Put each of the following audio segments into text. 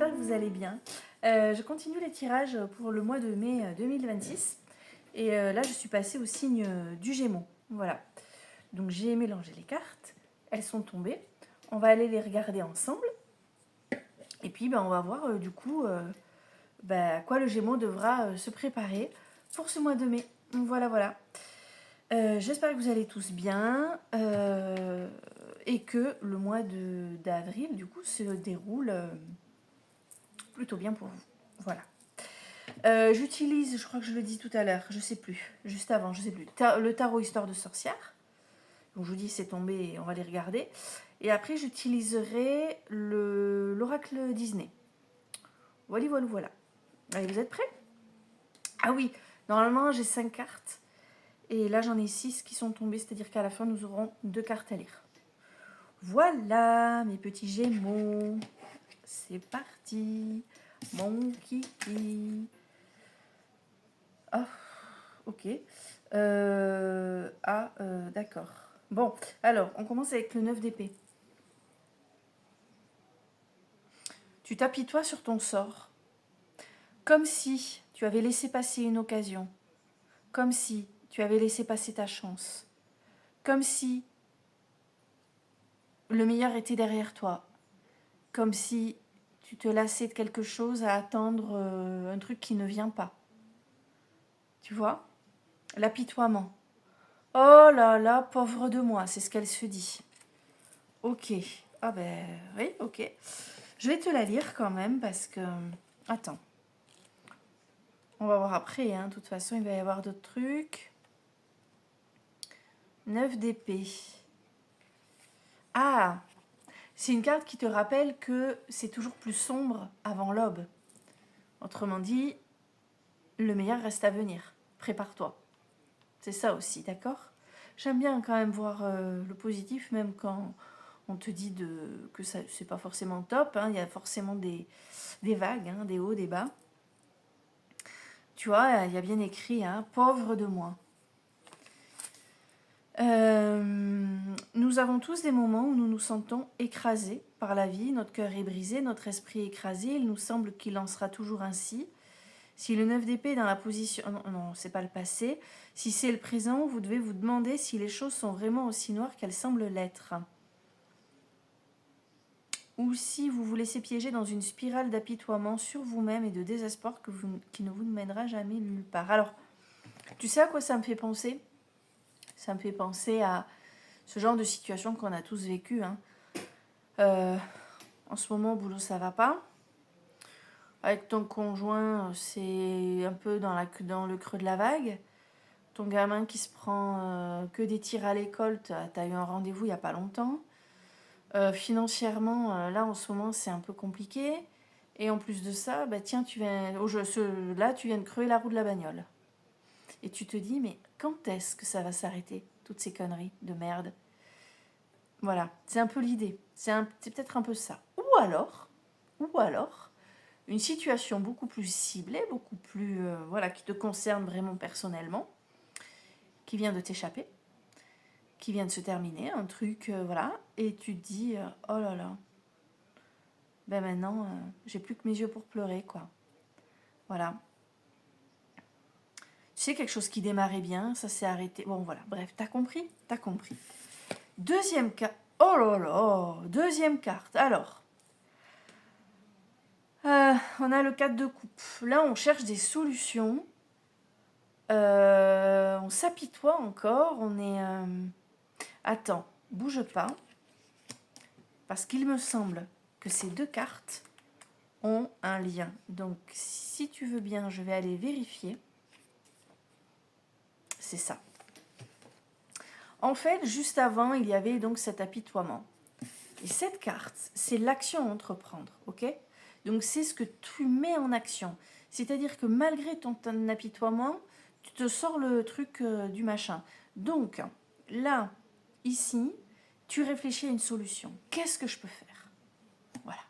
j'espère que vous allez bien. Je continue les tirages pour le mois de mai 2026. Et là, je suis passée au signe du Gémeaux. Voilà. Donc j'ai mélangé les cartes. Elles sont tombées. On va aller les regarder ensemble. Et puis, on va voir du coup à quoi le Gémeaux devra se préparer pour ce mois de mai. Voilà, voilà. J'espère que vous allez tous bien et que le mois d'avril, du coup, se déroule plutôt bien pour vous. Voilà. J'utilise, je crois que je le dis tout à l'heure, je sais plus, juste avant, je sais plus, le tarot Histoire de sorcière. Donc je vous dis, c'est tombé et on va les regarder. Et après, j'utiliserai l'oracle Disney. Voilà, voilà, voilà. Allez, vous êtes prêts? Ah oui, normalement, j'ai 5 cartes. Et là, j'en ai 6 qui sont tombées, c'est-à-dire qu'à la fin, nous aurons 2 cartes à lire. Voilà, mes petits Gémeaux. C'est parti. Mon kiki. Oh, ok. D'accord. Bon, alors, on commence avec le 9 d'épée. Tu t'apitoies sur ton sort, comme si tu avais laissé passer une occasion, comme si tu avais laissé passer ta chance, comme si le meilleur était derrière toi, comme si tu te lassais de quelque chose à attendre un truc qui ne vient pas. Tu vois? L'apitoiement. Oh là là, pauvre de moi, c'est ce qu'elle se dit. Ok. Ah ben oui, ok. Je vais te la lire quand même parce que... Attends. On va voir après, hein. De toute façon, il va y avoir d'autres trucs. 9 d'épée. Ah, c'est une carte qui te rappelle que c'est toujours plus sombre avant l'aube. Autrement dit, le meilleur reste à venir. Prépare-toi. C'est ça aussi, d'accord? J'aime bien quand même voir le positif, même quand on te dit que ça c'est pas forcément top. Hein. Il y a forcément des vagues, hein, des hauts, des bas. Tu vois, il y a bien écrit, hein, pauvre de moi. Nous avons tous des moments où nous nous sentons écrasés par la vie, notre cœur est brisé, notre esprit est écrasé, il nous semble qu'il en sera toujours ainsi. Si le 9 d'épée est dans la position... Non, non, c'est pas le passé. Si c'est le présent, vous devez vous demander si les choses sont vraiment aussi noires qu'elles semblent l'être. Ou si vous vous laissez piéger dans une spirale d'apitoiement sur vous-même et de désespoir qui ne vous mènera jamais nulle part. Alors, tu sais à quoi ça me fait penser? Ça me fait penser à ce genre de situation qu'on a tous vécu. Hein. En ce moment, au boulot, ça va pas. Avec ton conjoint, c'est un peu dans le creux de la vague. Ton gamin qui se prend que des tirs à l'école, t'as eu un rendez-vous il n'y a pas longtemps. Financièrement, là, en ce moment, c'est un peu compliqué. Et en plus de ça, tiens, tu viens de crever la roue de la bagnole. Et tu te dis, mais quand est-ce que ça va s'arrêter, toutes ces conneries de merde? Voilà, c'est un peu l'idée. C'est peut-être un peu ça. Ou alors, une situation beaucoup plus ciblée, beaucoup plus, qui te concerne vraiment personnellement, qui vient de t'échapper, qui vient de se terminer, un truc, et tu te dis, oh là là, maintenant, j'ai plus que mes yeux pour pleurer, quoi. Voilà. Tu sais, quelque chose qui démarrait bien, ça s'est arrêté. Bon, voilà, bref, t'as compris? T'as compris. Deuxième carte. Oh là là, deuxième carte. Alors, on a le 4 de coupe. Là, on cherche des solutions. On s'apitoie encore. On est... Attends, bouge pas. Parce qu'il me semble que ces deux cartes ont un lien. Donc, si tu veux bien, je vais aller vérifier. C'est ça. En fait, juste avant, il y avait donc cet apitoiement. Et cette carte, c'est l'action à entreprendre, ok? Donc, c'est ce que tu mets en action. C'est-à-dire que malgré ton apitoiement, tu te sors le truc du machin. Donc, là, ici, tu réfléchis à une solution. Qu'est-ce que je peux faire? Voilà.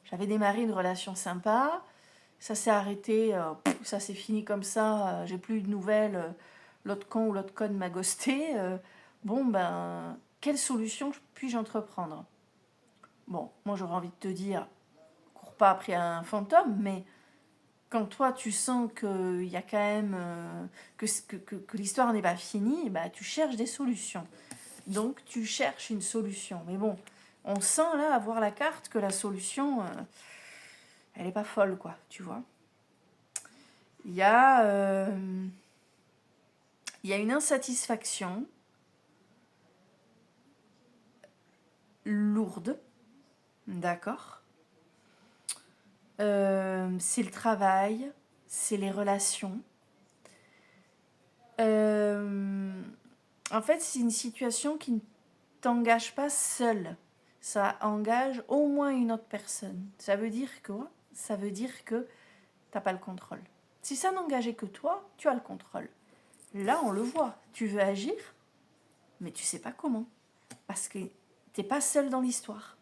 J'avais démarré une relation sympa. Ça s'est arrêté. Ça s'est fini comme ça. J'ai plus eu de nouvelles. L'autre con ou l'autre conne m'a ghosté. Quelle solution puis-je entreprendre? Bon, moi j'aurais envie de te dire, cours pas après un fantôme, mais quand toi tu sens qu'il y a quand même que l'histoire n'est pas finie, bah, tu cherches des solutions. Donc tu cherches une solution. Mais bon, on sent là, à voir la carte, que la solution, elle n'est pas folle, quoi, tu vois. Il y a une insatisfaction lourde, d'accord. C'est le travail, c'est les relations. En fait, c'est une situation qui ne t'engage pas seul. Ça engage au moins une autre personne. Ça veut dire quoi? Ça veut dire que t'as pas le contrôle. Si ça n'engageait que toi, tu as le contrôle. Là, on le voit. Tu veux agir, mais tu sais pas comment. Parce que t'es pas seul dans l'histoire.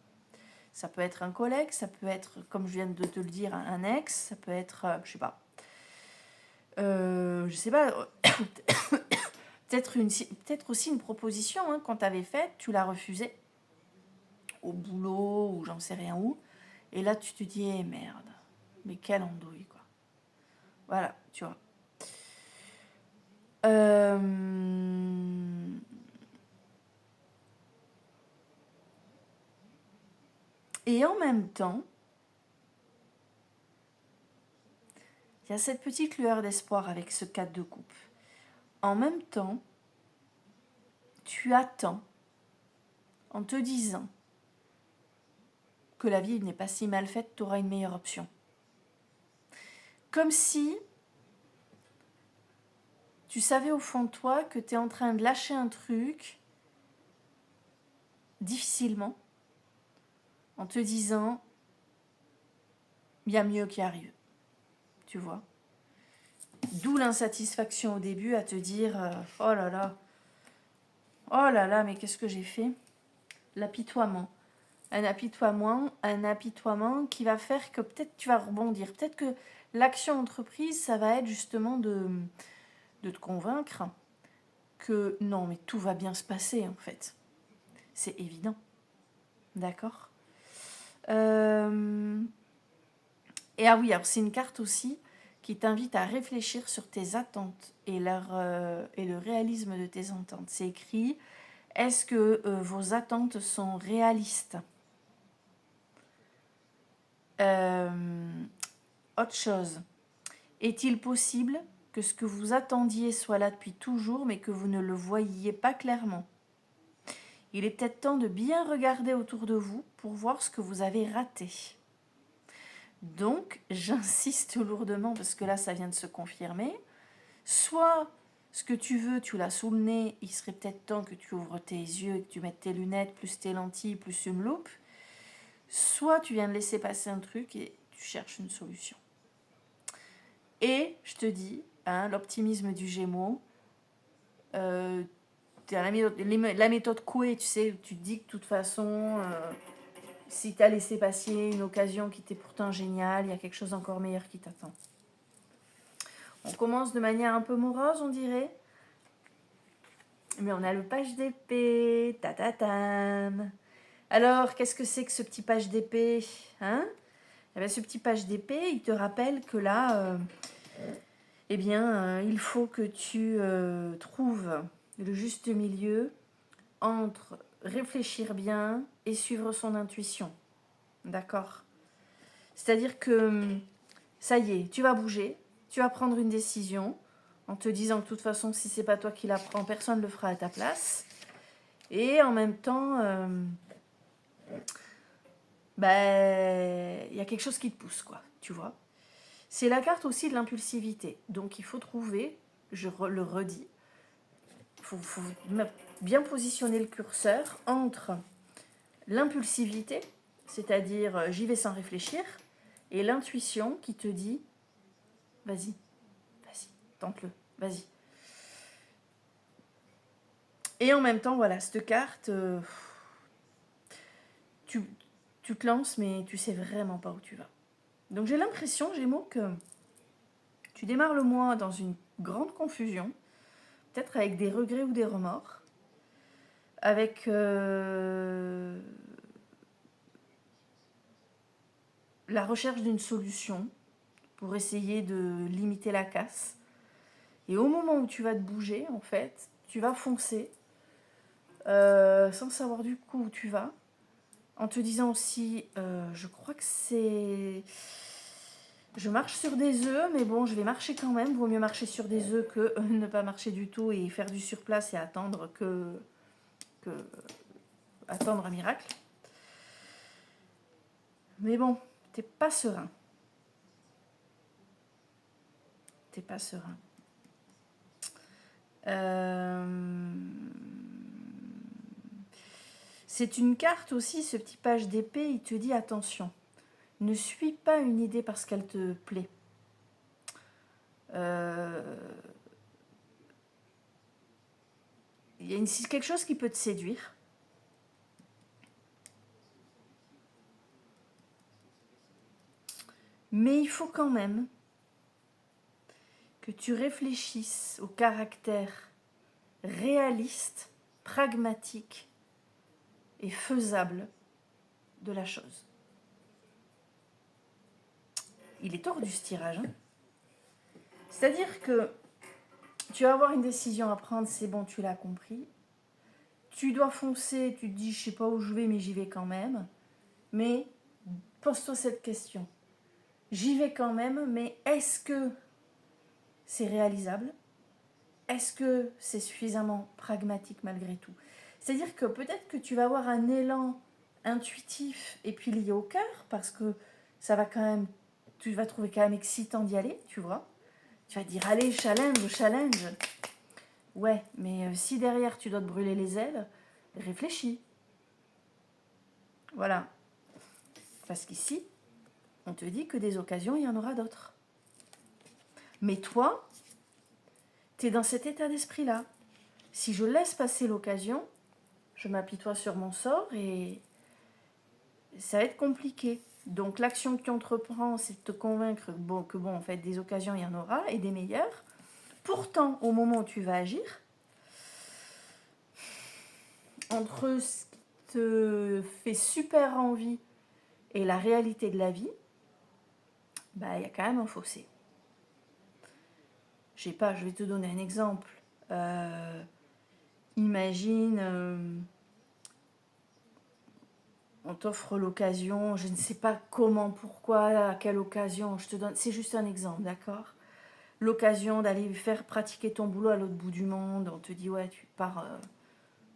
Ça peut être un collègue, ça peut être, comme je viens de te le dire, un ex, ça peut être, je sais pas, peut-être aussi une proposition qu'on t'avait faite, tu l'as refusée au boulot ou j'en sais rien où, et là tu te dis eh merde, mais quelle andouille quoi. Voilà, tu vois. Et en même temps, il y a cette petite lueur d'espoir avec ce 4 de coupe. En même temps, tu attends en te disant que la vie n'est pas si mal faite, tu auras une meilleure option. Comme si tu savais au fond de toi que tu es en train de lâcher un truc difficilement en te disant il y a mieux qui arrive. Tu vois? D'où l'insatisfaction au début à te dire oh là là, mais qu'est-ce que j'ai fait? L'apitoiement. Un apitoiement qui va faire que peut-être tu vas rebondir. Peut-être que l'action entreprise, ça va être justement de te convaincre que non, mais tout va bien se passer en fait. C'est évident. D'accord. Et ah oui, alors c'est une carte aussi qui t'invite à réfléchir sur tes attentes et le réalisme de tes attentes. C'est écrit, est-ce que vos attentes sont réalistes? Autre chose, est-il possible que ce que vous attendiez soit là depuis toujours, mais que vous ne le voyiez pas clairement? Il est peut-être temps de bien regarder autour de vous pour voir ce que vous avez raté. Donc, j'insiste lourdement parce que là, ça vient de se confirmer. Soit ce que tu veux, tu l'as sous le nez, il serait peut-être temps que tu ouvres tes yeux et que tu mettes tes lunettes, plus tes lentilles, plus une loupe. Soit tu viens de laisser passer un truc et tu cherches une solution. Et je te dis, l'optimisme du Gémeaux, la méthode Coué, tu sais, tu te dis que de toute façon, si tu as laissé passer une occasion qui était pourtant géniale, il y a quelque chose d'encore meilleur qui t'attend. On commence de manière un peu morose, on dirait. Mais on a le page d'épée. Ta-ta-tam. Alors, qu'est-ce que c'est que ce petit page d'épée Eh bien, ce petit page d'épée, il te rappelle que là, il faut que tu trouves le juste milieu entre réfléchir bien et suivre son intuition. D'accord? C'est-à-dire que ça y est, tu vas bouger, tu vas prendre une décision en te disant que de toute façon, si c'est pas toi qui la prends, personne ne le fera à ta place. Et en même temps, il y a quelque chose qui te pousse, quoi, tu vois. C'est la carte aussi de l'impulsivité. Donc il faut trouver, je le redis, il faut bien positionner le curseur entre l'impulsivité, c'est-à-dire j'y vais sans réfléchir, et l'intuition qui te dit vas-y, tente-le, vas-y. Et en même temps, voilà, cette carte, tu te lances, mais tu sais vraiment pas où tu vas. Donc j'ai l'impression, Gémeaux, que tu démarres le mois dans une grande confusion, peut-être avec des regrets ou des remords, avec la recherche d'une solution pour essayer de limiter la casse. Et au moment où tu vas te bouger, en fait, tu vas foncer sans savoir du coup où tu vas. En te disant aussi, je crois que c'est... Je marche sur des œufs, mais bon, je vais marcher quand même. Vaut mieux marcher sur des œufs que ne pas marcher du tout et faire du surplace et attendre attendre un miracle. Mais bon, t'es pas serein. T'es pas serein. C'est une carte aussi, ce petit page d'épée, il te dit attention. Ne suis pas une idée parce qu'elle te plaît. Il y a quelque chose qui peut te séduire. Mais il faut quand même que tu réfléchisses au caractère réaliste, pragmatique et faisable de la chose. Il est tordu ce tirage. Hein. C'est-à-dire que tu vas avoir une décision à prendre, c'est bon, tu l'as compris. Tu dois foncer, tu te dis, je sais pas où je vais, mais j'y vais quand même. Mais pose-toi cette question. J'y vais quand même, mais est-ce que c'est réalisable? Est-ce que c'est suffisamment pragmatique malgré tout? C'est-à-dire que peut-être que tu vas avoir un élan intuitif et puis lié au cœur, parce que ça va quand même, tu vas trouver quand même excitant d'y aller, tu vois. Tu vas te dire, allez, challenge, challenge. Ouais, mais si derrière tu dois te brûler les ailes, réfléchis. Voilà. Parce qu'ici, on te dit que des occasions, il y en aura d'autres. Mais toi, tu es dans cet état d'esprit-là. Si je laisse passer l'occasion, je m'apitoie sur mon sort et ça va être compliqué. Donc l'action que tu entreprends, c'est de te convaincre que bon, en fait, des occasions, il y en aura et des meilleures. Pourtant, au moment où tu vas agir, entre ce qui te fait super envie et la réalité de la vie, bah, il y a quand même un fossé. Je sais pas, je vais te donner un exemple. Imagine, on t'offre l'occasion, je ne sais pas comment, pourquoi, à quelle occasion, je te donne, c'est juste un exemple, d'accord? L'occasion d'aller faire pratiquer ton boulot à l'autre bout du monde, on te dit ouais, tu pars,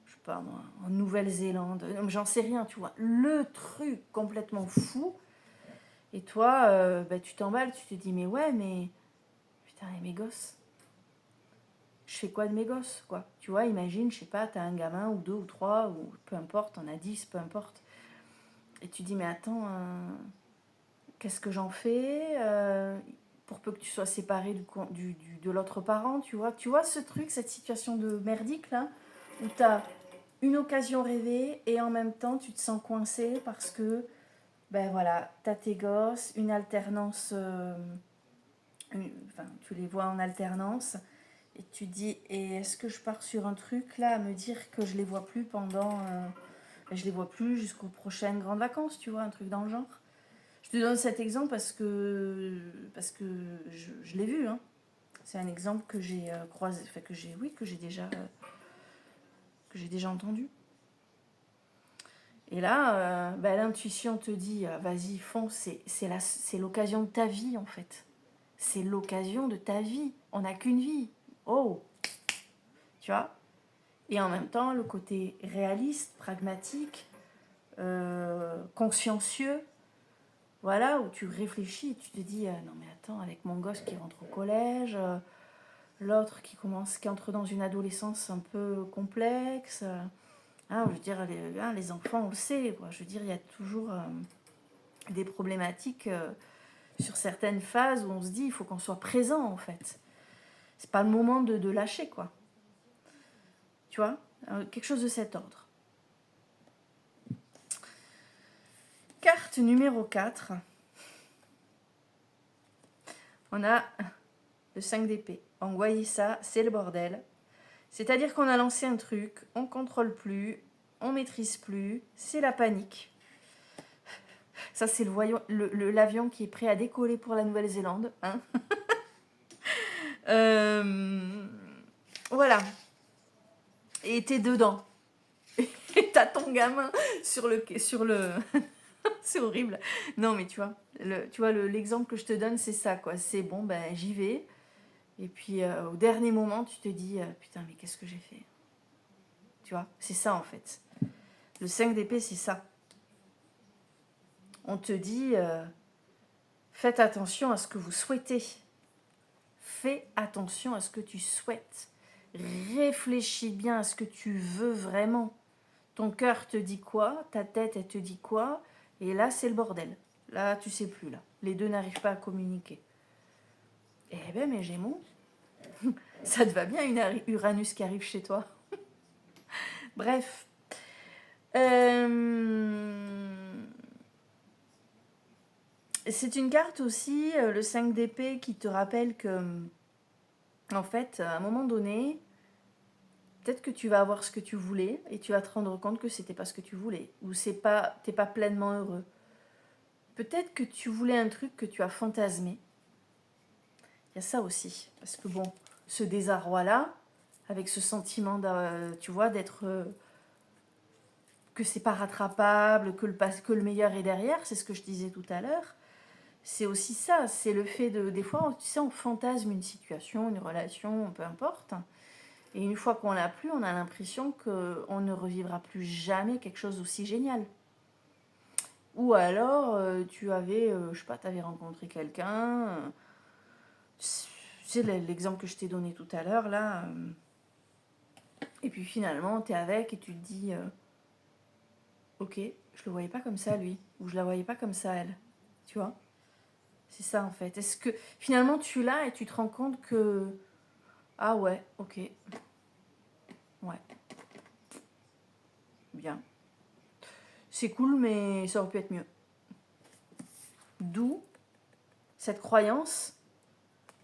je sais pas moi, en Nouvelle-Zélande, j'en sais rien, tu vois, le truc complètement fou, et toi, bah, tu t'emballes, tu te dis mais ouais, mais putain, et mes gosses, je fais quoi de mes gosses, quoi? Tu vois, imagine, je sais pas, t'as un gamin, ou deux, ou trois, ou peu importe, t'en as 10, peu importe. Et tu dis, mais attends, qu'est-ce que j'en fais pour peu que tu sois séparé de l'autre parent, tu vois? Tu vois ce truc, cette situation de merdique, là, où t'as une occasion rêvée et en même temps, tu te sens coincé parce que, ben voilà, t'as tes gosses, une alternance, enfin, tu les vois en alternance. Et tu dis, et est-ce que je pars sur un truc là à me dire que je les vois plus pendant... je les vois plus jusqu'aux prochaines grandes vacances, tu vois, un truc dans le genre. Je te donne cet exemple parce que je l'ai vu. Hein. C'est un exemple que j'ai croisé, enfin que j'ai, oui, que j'ai déjà entendu. Et là, bah, l'intuition te dit, vas-y, fonce, c'est l'occasion de ta vie en fait. C'est l'occasion de ta vie. On n'a qu'une vie. Oh, tu vois. Et en même temps, le côté réaliste, pragmatique, consciencieux, voilà, où tu réfléchis et tu te dis, non mais attends, avec mon gosse qui rentre au collège, l'autre qui entre dans une adolescence un peu complexe, je veux dire, les enfants, on le sait, quoi. Je veux dire, il y a toujours des problématiques sur certaines phases où on se dit, il faut qu'on soit présent, en fait. C'est pas le moment de lâcher, quoi. Tu vois, quelque chose de cet ordre. Carte numéro 4. On a le 5 d'épée. On voyait ça, c'est le bordel. C'est-à-dire qu'on a lancé un truc, on contrôle plus, on maîtrise plus, c'est la panique. Ça, c'est l'avion qui est prêt à décoller pour la Nouvelle-Zélande. Hein. Voilà. Et t'es dedans. Et t'as ton gamin sur le... c'est horrible. Non, mais tu vois, l'exemple que je te donne, c'est ça, quoi. C'est bon, ben, j'y vais. Et puis, au dernier moment, tu te dis, putain, mais qu'est-ce que j'ai fait? Tu vois, c'est ça, en fait. Le 5 d'épée, c'est ça. On te dit, faites attention à ce que vous souhaitez. Fais attention à ce que tu souhaites. Réfléchis bien à ce que tu veux vraiment. Ton cœur te dit quoi? Ta tête, elle te dit quoi? Et là, c'est le bordel. Là, tu sais plus, là. Les deux n'arrivent pas à communiquer. Eh ben, mes Gémeaux, ça te va bien une Uranus qui arrive chez toi? Bref. C'est une carte aussi, le 5 d'épée, qui te rappelle que, en fait, à un moment donné, peut-être que tu vas avoir ce que tu voulais et tu vas te rendre compte que c'était pas ce que tu voulais, ou t'es pas pleinement heureux. Peut-être que tu voulais un truc que tu as fantasmé. Il y a ça aussi, parce que bon, ce désarroi-là, avec ce sentiment, tu vois, d'être que c'est pas rattrapable, que le meilleur est derrière, c'est ce que je disais tout à l'heure. C'est aussi ça, c'est le fait de... Des fois, tu sais, on fantasme une situation, une relation, peu importe. Et une fois qu'on l'a plus, on a l'impression qu'on ne revivra plus jamais quelque chose d'aussi génial. Ou alors, tu avais, je sais pas, tu avais rencontré quelqu'un. Tu sais, l'exemple que je t'ai donné tout à l'heure, là. Et puis finalement, tu es avec et tu te dis, ok, je le voyais pas comme ça, lui. Ou je la voyais pas comme ça, elle. Tu vois? C'est ça, en fait. Est-ce que finalement, tu l'as et tu te rends compte que... Ah ouais, ok. Ouais. Bien. C'est cool, mais ça aurait pu être mieux. D'où cette croyance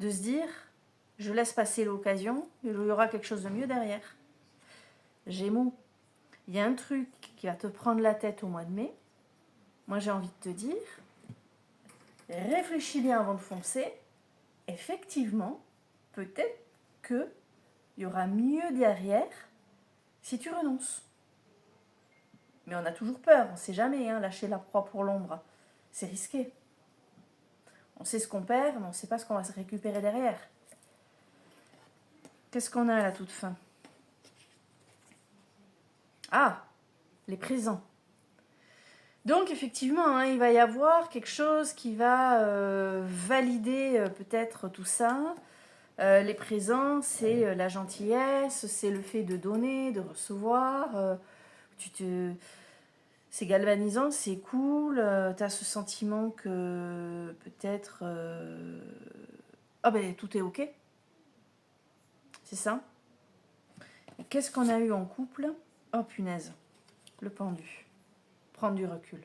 de se dire, je laisse passer l'occasion, il y aura quelque chose de mieux derrière. Gémeaux, il y a un truc qui va te prendre la tête au mois de mai. Moi, j'ai envie de te dire, réfléchis bien avant de foncer. Effectivement, peut-être qu'il y aura mieux derrière si tu renonces. Mais on a toujours peur, on ne sait jamais, hein, lâcher la proie pour l'ombre. C'est risqué. On sait ce qu'on perd, mais on ne sait pas ce qu'on va se récupérer derrière. Qu'est-ce qu'on a à la toute fin? Ah, les présents. Donc effectivement, hein, il va y avoir quelque chose qui va valider peut-être tout ça. Les présents, c'est la gentillesse, c'est le fait de donner, de recevoir. C'est galvanisant, c'est cool. Tu as ce sentiment que peut-être... Ah ben tout est ok. C'est ça. Et qu'est-ce qu'on a eu en couple? Oh punaise, le pendu. Prendre du recul.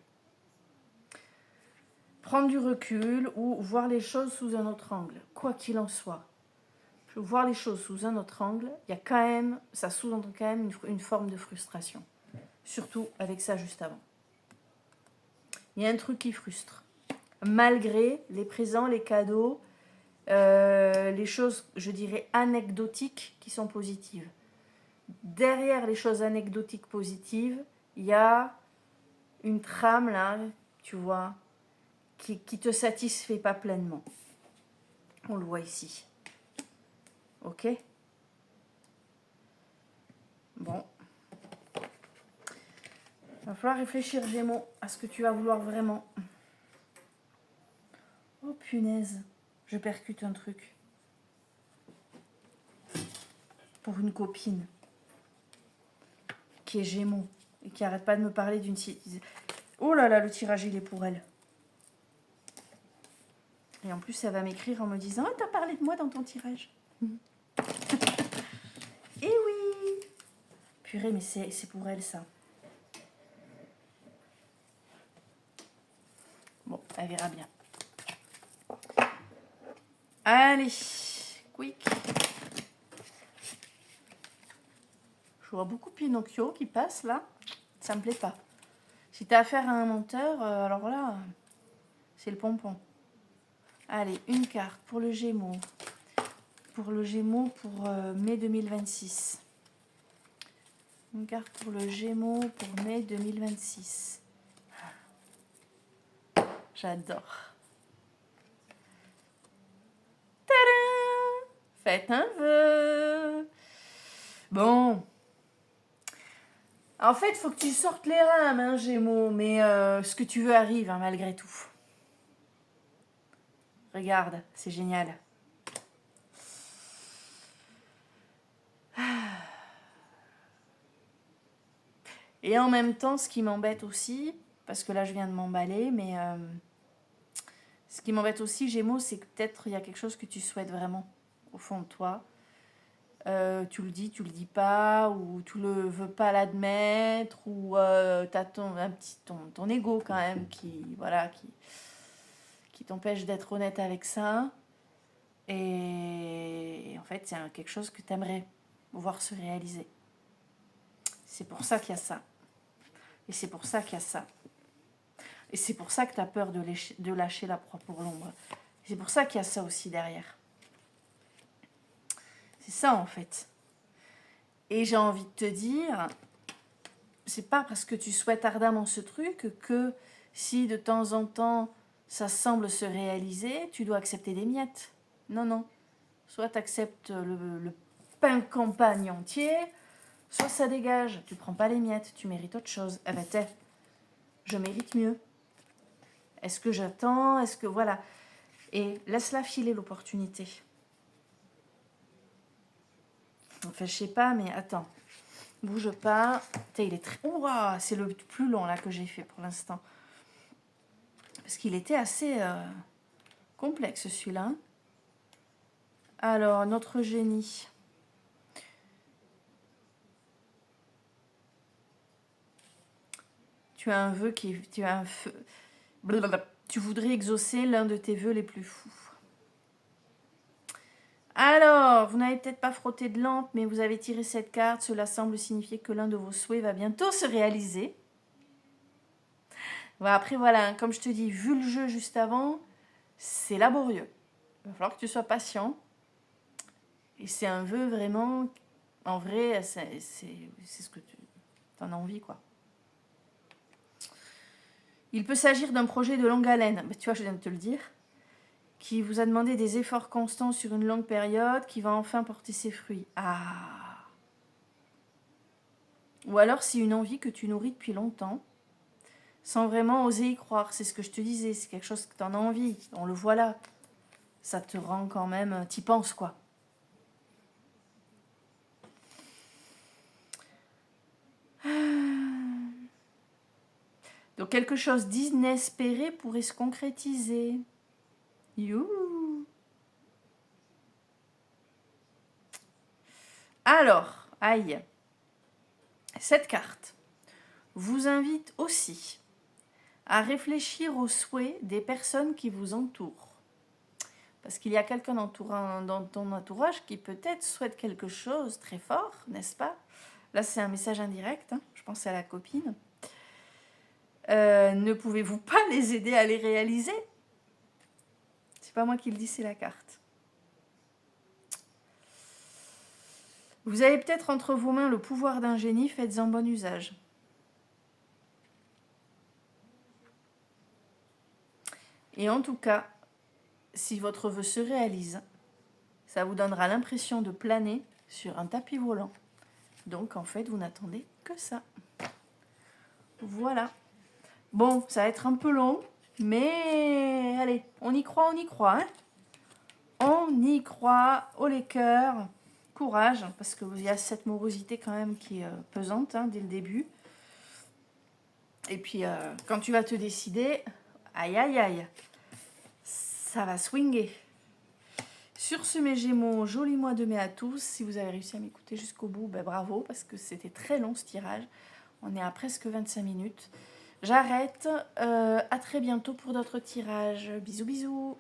Prendre du recul ou voir les choses sous un autre angle. Quoi qu'il en soit. Voir les choses sous un autre angle, il y a quand même, ça sous-entend quand même une forme de frustration. Surtout avec ça juste avant. Il y a un truc qui frustre. Malgré les présents, les cadeaux, les choses, je dirais, anecdotiques qui sont positives. Derrière les choses anecdotiques positives, il y a une trame là, tu vois, qui te satisfait pas pleinement. On le voit ici. Ok? Bon. Il va falloir réfléchir, Gémeaux, à ce que tu vas vouloir vraiment. Oh punaise, je percute un truc. Pour une copine qui est Gémeaux et qui arrête pas de me parler d'une... Oh là là, le tirage, il est pour elle. Et en plus, elle va m'écrire en me disant « Ah, t'as parlé de moi dans ton tirage. » Eh oui. Purée, mais c'est pour elle, ça. Bon, elle verra bien. Allez, quick. Je vois beaucoup Pinocchio qui passe, là. Ça me plaît pas. Si tu as affaire à un menteur, alors là, c'est le pompon. Allez, une carte pour le Gémeaux. Pour le Gémeaux pour mai 2026. Une carte pour le Gémeaux pour mai 2026. J'adore. Tadam! Faites un vœu. Bon. En fait, il faut que tu sortes les rames, hein, Gémeaux. Mais ce que tu veux arrive, hein, malgré tout. Regarde, c'est génial. Et en même temps, ce qui m'embête aussi, parce que là je viens de m'emballer, mais ce qui m'embête aussi, Gémeaux, c'est que peut-être il y a quelque chose que tu souhaites vraiment au fond de toi. Tu le dis pas, ou tu le veux pas l'admettre, ou t'as ton ego quand même qui t'empêche d'être honnête avec ça. Et en fait, c'est quelque chose que tu aimerais voir se réaliser. C'est pour ça qu'il y a ça. Et c'est pour ça qu'il y a ça. Et c'est pour ça que tu as peur de lâcher la proie pour l'ombre. C'est pour ça qu'il y a ça aussi derrière. C'est ça en fait. Et j'ai envie de te dire, c'est pas parce que tu souhaites ardemment ce truc que si de temps en temps ça semble se réaliser, tu dois accepter des miettes. Non, non. Soit tu acceptes le pain de campagne entier, soit ça dégage. Tu prends pas les miettes, tu mérites autre chose. Eh ben je mérite mieux. Est-ce que j'attends? Est-ce que voilà. Et laisse-la filer l'opportunité. Enfin, je sais pas, mais attends. Bouge pas. Il est très... Ouah, c'est le plus long là que j'ai fait pour l'instant. Parce qu'il était assez complexe celui-là. Alors, notre génie. Tu as un vœu qui... Tu as un feu... Blablabla. Tu voudrais exaucer l'un de tes vœux les plus fous. Alors, vous n'avez peut-être pas frotté de lampe, mais vous avez tiré cette carte. Cela semble signifier que l'un de vos souhaits va bientôt se réaliser. Bon, après, voilà, comme je te dis, vu le jeu juste avant, c'est laborieux. Il va falloir que tu sois patient. Et c'est un vœu vraiment... En vrai, c'est ce que tu en as envie, quoi. Il peut s'agir d'un projet de longue haleine. Tu vois, je viens de te le dire. Qui vous a demandé des efforts constants sur une longue période, qui va enfin porter ses fruits. Ah. Ou alors c'est une envie que tu nourris depuis longtemps, sans vraiment oser y croire. C'est ce que je te disais, c'est quelque chose que tu en as envie. On le voit là. Ça te rend quand même... T'y penses, quoi. Donc quelque chose d'inespéré pourrait se concrétiser. Youhou. Alors, aïe. Cette carte vous invite aussi à réfléchir aux souhaits des personnes qui vous entourent. Parce qu'il y a quelqu'un dans ton entourage qui peut-être souhaite quelque chose très fort, n'est-ce pas? Là, c'est un message indirect, hein, je pense à la copine. Ne pouvez-vous pas les aider à les réaliser? C'est pas moi qui le dis, c'est la carte. Vous avez peut-être entre vos mains le pouvoir d'un génie, faites-en bon usage. Et en tout cas, si votre vœu se réalise, ça vous donnera l'impression de planer sur un tapis volant. Donc en fait, vous n'attendez que ça. Voilà. Bon, ça va être un peu long, mais allez, on y croit, hein. On y croit, haut les cœurs, courage, parce qu'il y a cette morosité quand même qui est pesante hein, dès le début. Et puis, quand tu vas te décider, aïe, aïe, aïe, ça va swinguer. Sur ce, mes Gémeaux, joli mois de mai à tous. Si vous avez réussi à m'écouter jusqu'au bout, ben bravo, parce que c'était très long ce tirage. On est à presque 25 minutes. J'arrête. À très bientôt pour d'autres tirages. Bisous, bisous.